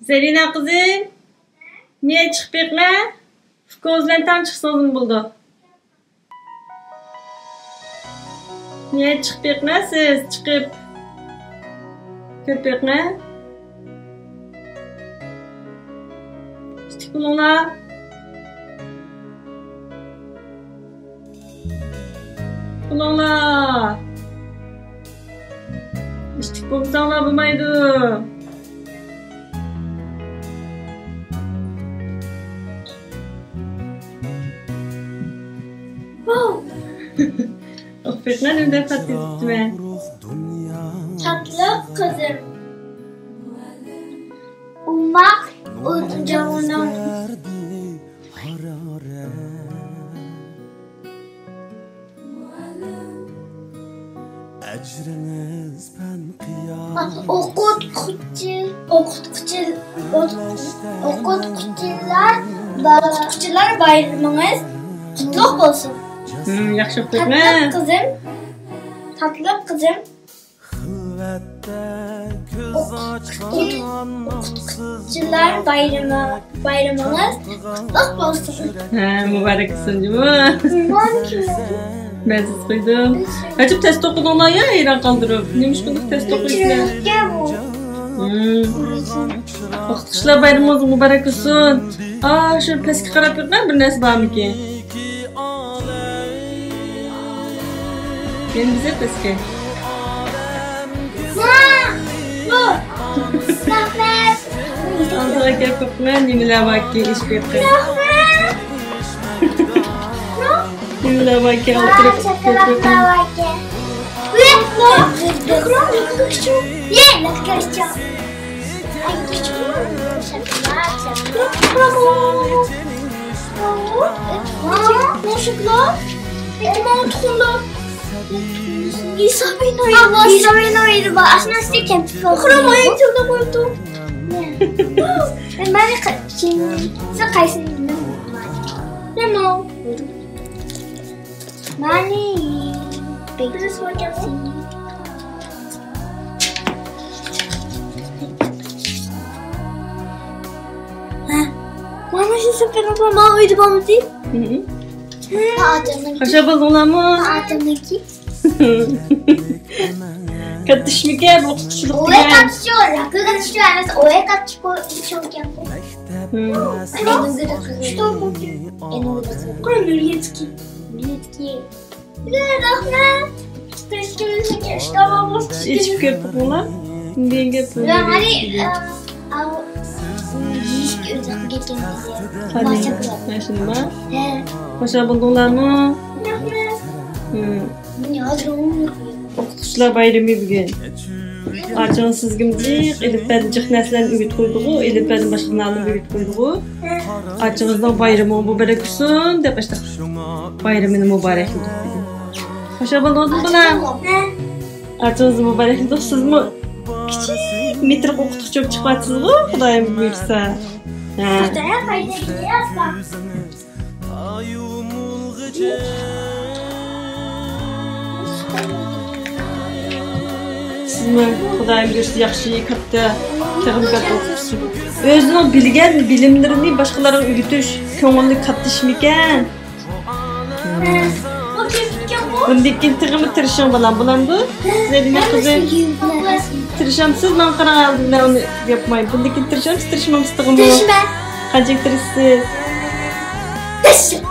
Selina kızım. Niye çıkıp ne? Gözlenten çıksın buldu. Niye çıkıp ne siz çıkıp? Köpek ne? İşte bununla. Bununla. İşte bu sana bulmaydı. Affetme ne de fatihme. Tatlı kızım. Umak ucağına. Okutkucular bayramınız kutlu olsun. Yaxşı Tatlı affetme. kızım. Tatlı kızım. Okutkucular bayramınız kutlu olsun. Mübarek olsun canım. Ben siz koydum. Acaba test okuduğundan ya İran kaldırıp. Neymiş kılık test okuyucular. Okutuşlar bayramımız mübarek olsun. Aa şu peski karap yok bir nesi var mı ki? Gelin bize peski. Antağa gel kokma nimile bak ki iş bekle. Nimile bak ki oturup kokma. Mama şimdi süper mama uydu bamızı. Kaşa balona mı? Katış mı gel okutuşluk Oya gel. katışıyor. Rakı katışıyor. Anası oya katışıyor. Çok yapıyor. Что будет? Кроме Милецкий. Милецкий. Rahmet. Teşekkür ederim. İçip köpük mü lan? Diye köpük. Ben hani geçen Hadi. Ben şimdi bak. Kaşa balona mı? Okutuşlar bayramı bugün. Arcan sizgimcik, Elif Bədicik nəslən ümid qoyduğu, Elif Bədin başqanalının ümid qoyduğu. Arcanızdan bayramı mübarək olsun, deyib başda bayramını mübarəklik. Hoşa buldunuz bana. Arcanızı mübarəklik. Siz mi kiçik metrik okutuq çöp çıxatsınız mı? Xudayım buyursa. Haftaya fayda gidiyoruz bak. Sizmi Xudayım buyursa yaxşı, katta, təğimqat okutusu. Özünün bilgən bilimlərini başqalarına öyrütüş, köngüllü katlaşmıken. Bundakin tığımı tırışan balam bulandı. Zedime kızım. Tırışamsız ben karar aldım ben onu yapmayayım. Bundakin tırışamsız tırışmamız tığımı. Tırışma. Kancık tırışsız. Tırışma.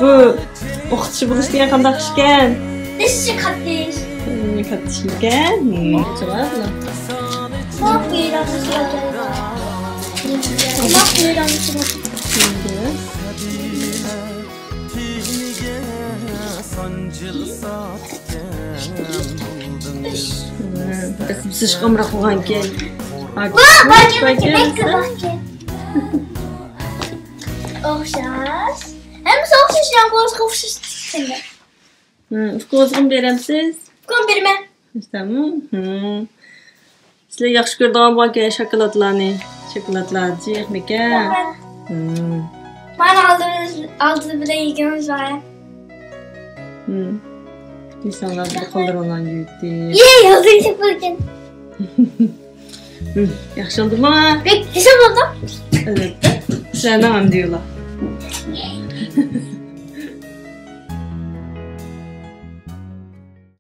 Bu okutuşu buluş diyen kandak işken. Tırışma kardeş. Ne katlaşmıken? Çok az mı? Bak İran'ı Bak İran'ı Biz sıçqam raqıған kel. Oxşar. Hem soğuşuşdan qo'shqovshishdi. Qo'zg'im beramsiz? Qo'm berma. İşte sizlar yaxshi ko'radigan bo'lgan shokoladlarni, shokoladlar yeymikan? Mana oldi bilan yegimiz var. İnsanlar bir qoldiroqlarni yutdi. Ye, yozing sepilgan. Yaxşı oldu mu? Pek hesap oldu. Evet. Sen nam diyorlar.